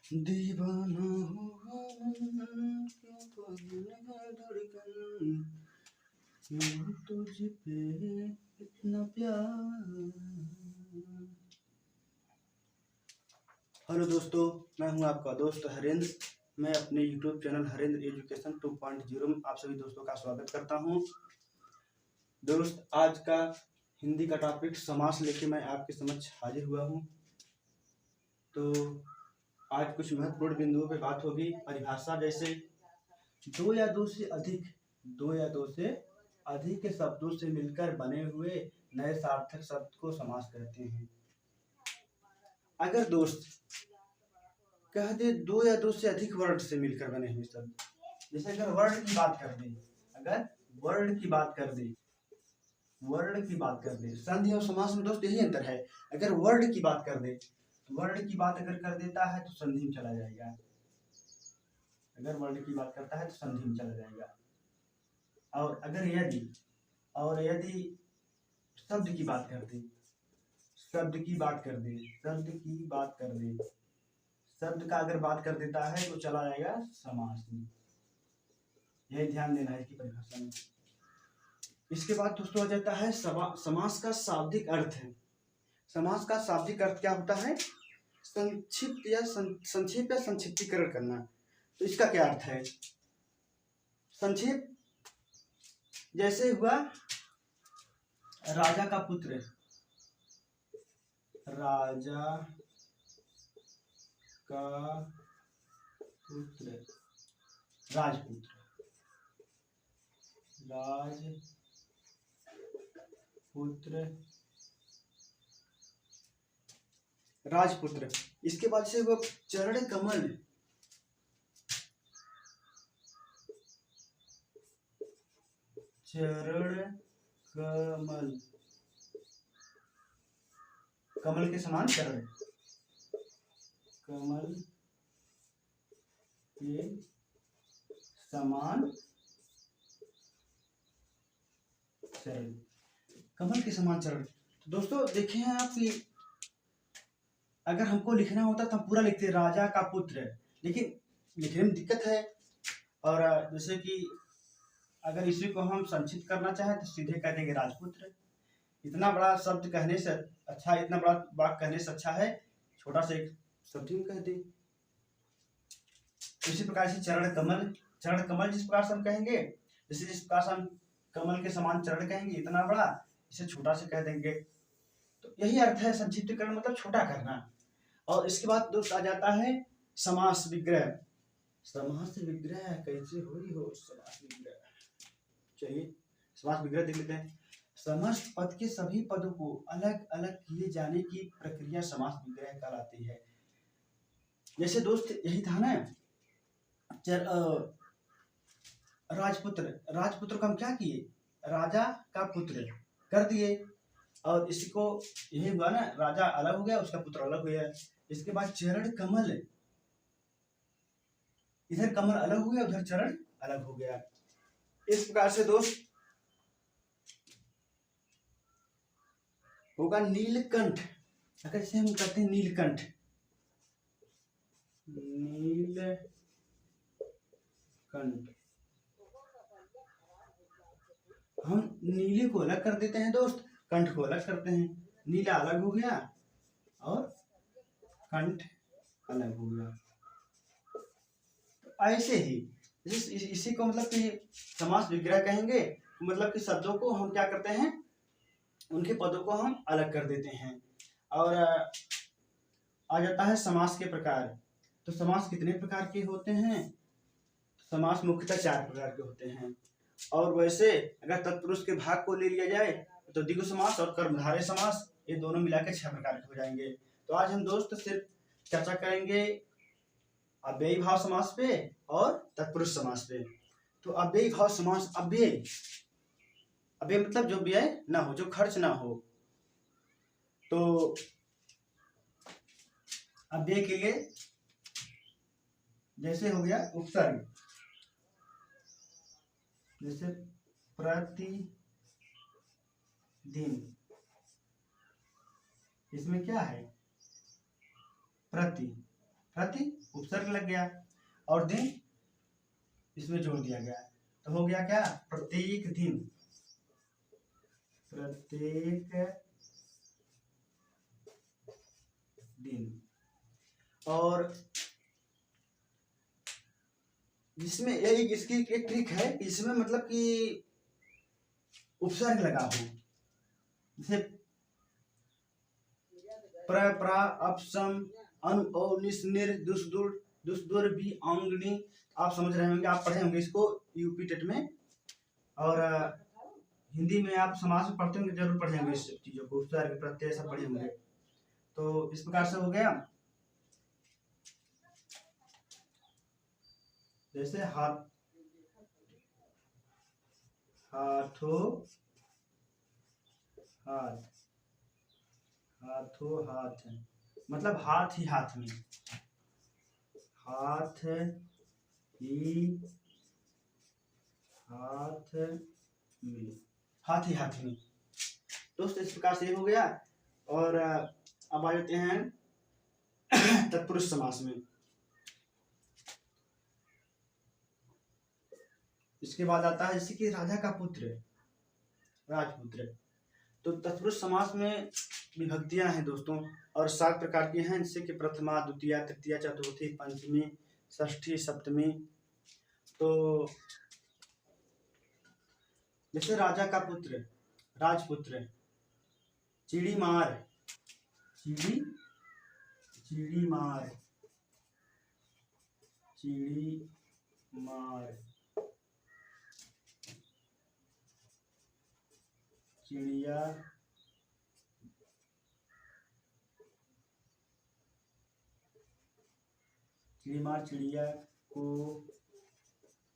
दीवाना हुआ मन, क्यों पागल है धड़कन, क्यों तुझ पे इतना प्यार। हेलो दोस्तों, मैं हूं आपका दोस्त हरेंद्र। मैं अपने यूट्यूब चैनल हरेंद्र एजुकेशन 2.0 में आप सभी दोस्तों का स्वागत करता हूं। दोस्त, आज का हिंदी का टॉपिक समास लेके मैं आपके समक्ष हाजिर हुआ हूं। तो आज कुछ महत्वपूर्ण बिंदुओं पे बात होगी। परिभाषा, जैसे दो या दो से अधिक के शब्दों से मिलकर बने हुए नए सार्थक शब्द को समास कहते हैं। अगर दोस्त कह दे दो या दो से अधिक वर्ड से मिलकर बने हुए शब्द, जैसे अगर वर्ड की बात कर दे, संधि और समास में दोस्त यही अंतर है। अगर वर्ड की बात कर दे तो वर्ड की बात अगर कर देता है तो संधि में चला जाएगा। अगर वर्ड की बात करता है तो संधि में चला जाएगा। और अगर यदि शब्द की बात कर दे, शब्द का अगर बात कर देता है तो चला जाएगा समास में। यही ध्यान देना है इसकी परिभाषा में। इसके बाद दोस्तों आ जाता है समास का शाब्दिक अर्थ है। समास का शाब्दिक अर्थ क्या होता है? संक्षिप्त या संक्षेप या संक्षिप्तीकरण करना। तो इसका क्या अर्थ है? संक्षेप, जैसे हुआ राजा का पुत्र, राजपुत्र। इसके बाद से वो चरण कमल, कमल के समान चरण, कमल के समान चरण। तो दोस्तों देखें आप कि अगर हमको लिखना होता तो हम पूरा लिखते राजा का पुत्र, लेकिन लिखने में दिक्कत है। और जैसे कि अगर इसी को हम संक्षिप्त करना चाहें तो सीधे कह देंगे राजपुत्र। इतना बड़ा शब्द कहने से अच्छा, इतना बड़ा वाक्य कहने से अच्छा है छोटा सा एक शब्द में कह दे। इसी प्रकार से चरण कमल जिस प्रकार से हम कहेंगे, जिस प्रकार से हम कमल के समान चरण कहेंगे, इतना बड़ा, इसे छोटा से कह देंगे। तो यही अर्थ है संक्षिप्तीकरण, मतलब छोटा करना। और इसके बाद दोस्त आ जाता है समास विग्रह। कैसे हो समास विग्रह? चलिए समास विग्रह देख लेते हैं। समस्त पद के सभी पदों को अलग अलग किए जाने की प्रक्रिया समास विग्रह कहलाती है। जैसे दोस्त यही था ना, राजपुत्र को हम क्या किए? राजा का पुत्र कर दिए। और इसको यही हुआ ना, राजा अलग हो गया, उसका पुत्र अलग हो गया। इसके बाद चरण कमल, इधर कमल अलग हो गया, उधर चरण अलग हो गया। इस प्रकार से दोस्त होगा नीलकंठ। अगर इसे हम कहते हैं नीलकंठ, हम नीले को अलग कर देते हैं दोस्त, कंठ को अलग करते हैं। नीला अलग हो गया और कंठ अलग हो गया। तो ऐसे ही इसी को मतलब कि समास विग्रह कहेंगे। मतलब कि शब्दों को हम क्या करते हैं, उनके पदों को हम अलग कर देते हैं। और आ जाता है समास के प्रकार। तो समास कितने प्रकार के होते हैं? समास मुख्यतः 4 प्रकार के होते हैं। और वैसे अगर तत्पुरुष के भाग को ले लिया जाए तो द्विगु समास और कर्मधारय समास, ये दोनों मिलाकर 6 प्रकार के हो जाएंगे। तो आज हम दोस्त सिर्फ चर्चा करेंगे अव्ययी भाव समास पे और तत्पुरुष समास पे। तो अव्ययी भाव समास, अव्यय मतलब जो व्यय ना हो, जो खर्च ना हो। तो अव्यय के लिए जैसे हो गया उपसर्ग, जैसे प्रतिदिन, इसमें क्या है? प्रति, प्रति उपसर्ग लग गया और दिन इसमें जोड़ दिया गया, तो हो गया क्या, प्रत्येक दिन, प्रत्येक दिन। और जिसमें यही इसकी एक ट्रिक है, इसमें मतलब कि उपसर्ग लगा हो, जैसे प्र प्रा अपसम अन ओ निस निर दुस दुर दुस दुर भी अंगनी, आप समझ रहे होंगे, आप पढ़े होंगे इसको यूपी टेट में, और हिंदी में आप समाज में पढ़ते होंगे, जरूर पढ़े होंगे इस चीजों को, उपसर्ग प्रत्यय सब पढ़े होंगे। तो इस प्रकार से हो गया, जैसे हाथ, हाथों हाथ, हाथों हाथ, मतलब हाथ ही हाथ में, हाथ ही हाथ में, हाथ ही हाथ में। दोस्त इस प्रकार से हो गया। और अब आ जाते हैं तत्पुरुष समास में। इसके बाद आता है जैसे कि राजा का पुत्र, राजपुत्र। तो तत्पुरुष समास में विभक्तियां हैं दोस्तों, और 7 प्रकार की हैं, जैसे कि प्रथमा, द्वितीया, तृतीया, चतुर्थी, पंचमी, षष्ठी, सप्तमी। तो जैसे राजा का पुत्र, राजपुत्र, चिड़ी मार, चिड़ी चिड़ी मार, चिड़ी मार, चिड़िया चिड़ी मार, चिड़िया को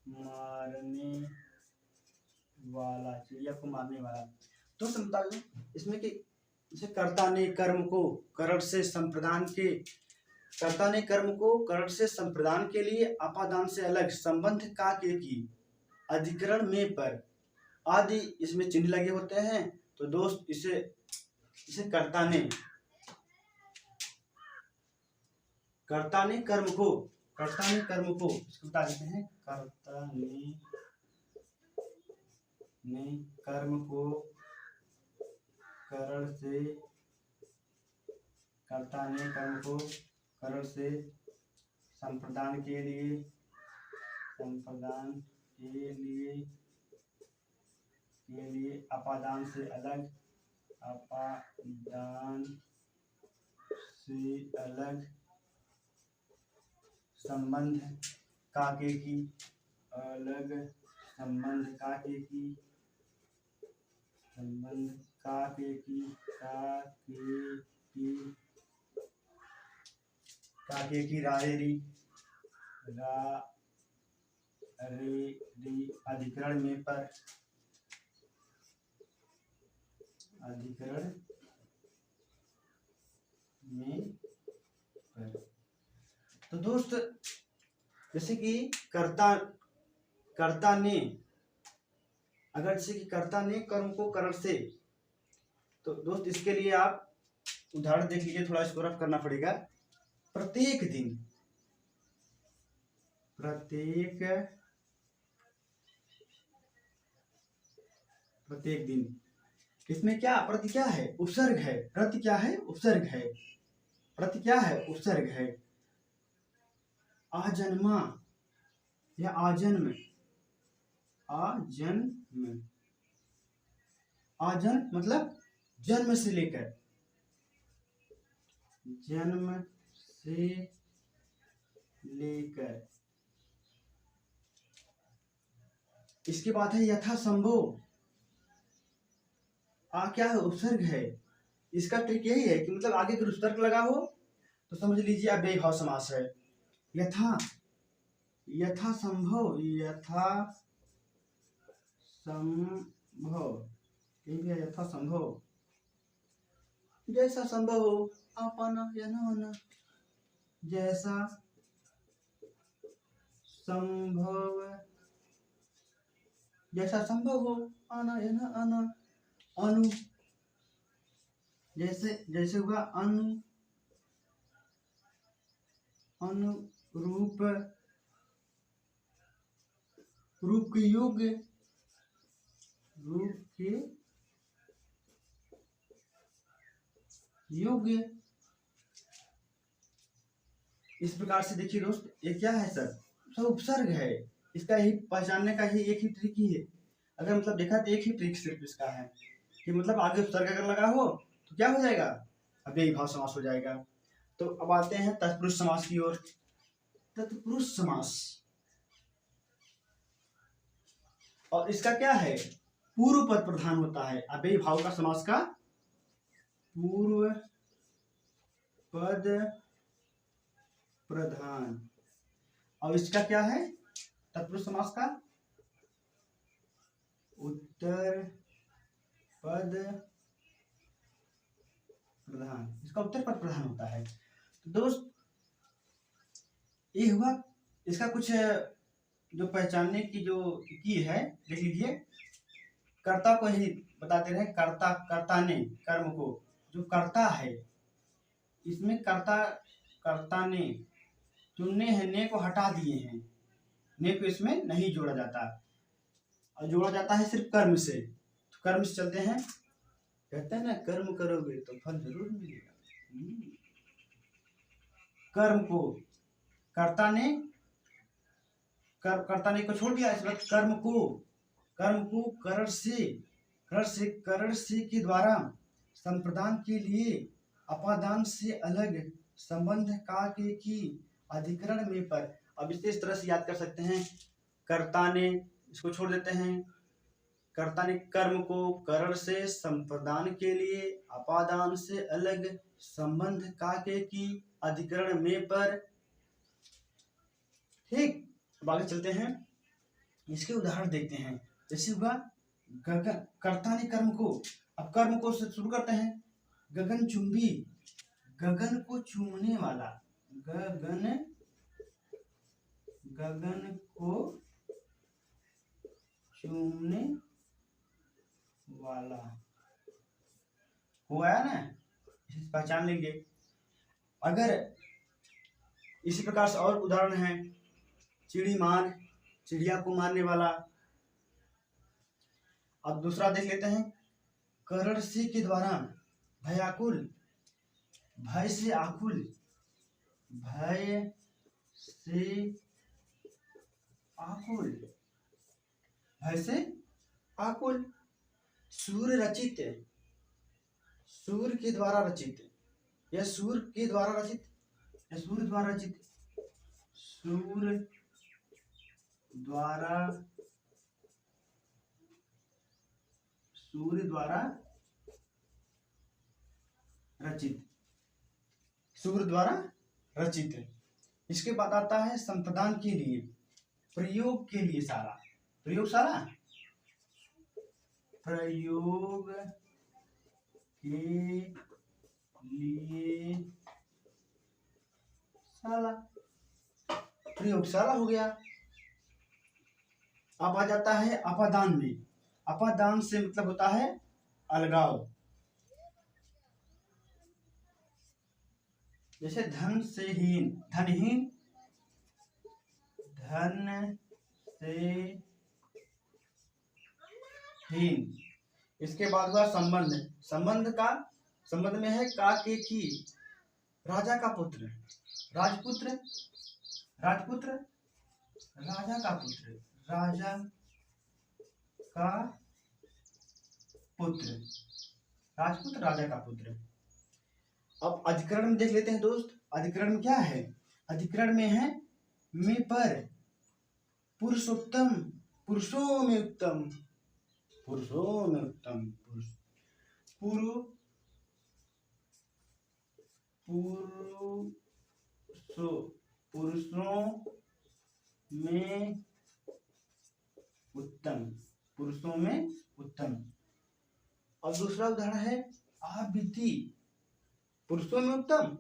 मारने वाला, चिड़िया को मारने वाला। तो समझता हूँ इसमें कि जैसे कर्ता ने कर्म को करण से संप्रदान के, कर्ता ने कर्म को करण से संप्रदान के लिए अपादान से अलग संबंध का के की अधिकरण में पर आदि इसमें चिन्ह लगे होते हैं। तो दोस्त इसे इसे कर्ता ने कर्म को, कर्ता ने कर्म को इसको बता देते हैं, कर्ता ने कर्म को करण से, कर्ता ने कर्म को करण से संप्रदान के लिए, संप्रदान के लिए अपादान से अलग, अपादान से अलग संबंध काके की, अलग संबंध काके की, संबंध काके की, काके की रारेरी, रारेरी अधिकरण में पर, अधिकरण में पर। तो दोस्त जैसे कि कर्ता ने, अगर जैसे कि कर्ता ने कर्म को करण से, तो दोस्त इसके लिए आप उदाहरण देख लीजिए, थोड़ा इसको रफ करना पड़ेगा। प्रत्येक दिन, प्रत्येक दिन, इसमें क्या प्रति क्या है, उपसर्ग है, प्रति क्या है, उपसर्ग है, प्रति क्या है, उपसर्ग है। आजन्मा या आजन्म, आजन्म, आजन्म मतलब जन्म से लेकर, जन्म से लेकर। इसके बाद है यथासंभव, क्या है, उपसर्ग है। इसका ट्रिक यही है कि मतलब आगे अगर उपसर्ग लगा हो तो समझ लीजिए अब बेभाव समास है। यथा, यथा संभव, यथा संभव, यथा संभव, जैसा संभव हो, आप आना या ना आना, जैसा संभव, जैसा संभव हो, आना या ना आना। अनु, जैसे जैसे हुआ अनु, अनुरूप रूप के योग्य रूप के योग्य। इस प्रकार से देखिए दोस्त, ये क्या है सर, सब उपसर्ग है। इसका ही पहचानने का ही एक ही ट्रिक ही है। अगर मतलब देखा तो एक ही ट्रिक सिर्फ इसका है कि मतलब आगे उपसर्ग अगर लगा हो तो क्या हो जाएगा, अव्ययी भाव समास हो जाएगा। तो अब आते हैं तत्पुरुष समास की ओर। तत्पुरुष समास, और इसका क्या है, पूर्व पद प्रधान होता है। अव्ययी भाव का समास का पूर्व पद प्रधान। और इसका क्या है, तत्पुरुष समास का उत्तर पद प्रधान। इसका उत्तर पद प्रधान होता है। तो दोस्त ये हुआ इसका कुछ जो पहचानने की जो की है, देख लीजिए। कर्ता को ही बताते रहे, कर्ता, कर्ता ने, कर्म को जो कर्ता है, इसमें कर्ता, कर्ता ने, तुमने है ने को हटा दिए हैं, ने को इसमें नहीं जोड़ा जाता, और जोड़ा जाता है सिर्फ कर्म से। तो कर्म से चलते हैं, कहते हैं ना कर्म करोगे तो फल जरूर मिलेगा। कर्म को कर्ता ने, कर्ता ने को छोड़ दिया, इस वक्त कर्म को करण से के द्वारा संप्रदान के लिए अपादान से अलग संबंध का के की अधिकरण में पर। अब इस तरह से याद कर सकते हैं, कर्ता ने, इसको छोड़ देते हैं, कर्ता ने कर्म को करण से संप्रदान के लिए अपादान से अलग संबंध का के की अधिकरण में पर। ठीक, अब आगे चलते हैं, इसके उदाहरण देखते हैं। जैसे हुआ गगन, कर्ता ने कर्म को, अब कर्म को शुरू करते हैं, गगन चुंबी, गगन को चूमने वाला, गगन को चूमने वाला हुआ है ना, पहचान लेंगे। अगर इसी प्रकार से और उदाहरण है, चिड़ी मार, चिड़िया को मारने वाला। अब दूसरा देख लेते हैं, करण से के द्वारा भयाकुल, भय से आकुल, भय से आकुल, भय से आकुल। सूर्य रचित, सूर्य के द्वारा रचित, या सूर्य के द्वारा रचित, या सूर्य द्वारा रचित, सूर्य द्वारा, सूर्य द्वारा रचित, सूर्य द्वारा रचित। इसके बाद आता है संप्रदान के लिए, प्रयोग के लिए सारा, प्रयोगशाला, प्रयोग के लिए शाला, प्रयोगशाला हो गया। अब आ जाता है अपादान में। अपादान से मतलब होता है अलगाव। जैसे धन से हीन, धनहीन, धन से हीन। इसके बाद हुआ संबंध, संबंध का, संबंध में है का के की, राजा का पुत्र, राजपुत्र, राजपुत्र, राजा का पुत्र, राजा का पुत्र, राजपुत्र, राजा का पुत्र। अब अधिकरण में देख लेते हैं दोस्त। अधिकरण में क्या है, अधिकरण में है में पर, पुरुषोत्तम, पुरुषों में उत्तम, पुरुषों में उत्तम, पुरुषों में उत्तम, पुरुषों में उत्तम। अब दूसरा उदाहरण है आप बीती, पुरुषों में उत्तम,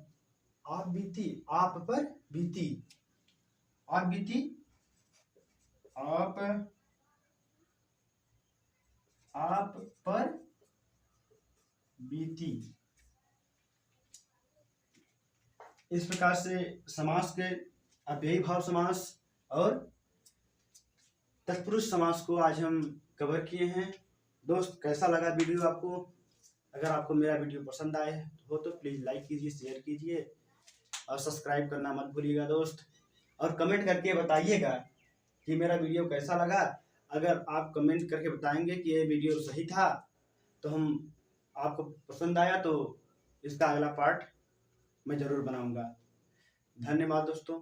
आप बीती, आप पर बीती, आप बीती, आप पर बीती। इस प्रकार से समास के अव्ययी भाव समास और तत्पुरुष समास को आज हम कवर किए हैं। दोस्त, कैसा लगा वीडियो आपको? अगर आपको मेरा वीडियो पसंद आए हो तो प्लीज़ लाइक कीजिए, शेयर कीजिए और सब्सक्राइब करना मत भूलिएगा दोस्त। और कमेंट करके बताइएगा कि मेरा वीडियो कैसा लगा। अगर आप कमेंट करके बताएंगे कि ये वीडियो सही था तो हम आपको पसंद आया तो इसका अगला पार्ट मैं ज़रूर बनाऊंगा। धन्यवाद दोस्तों।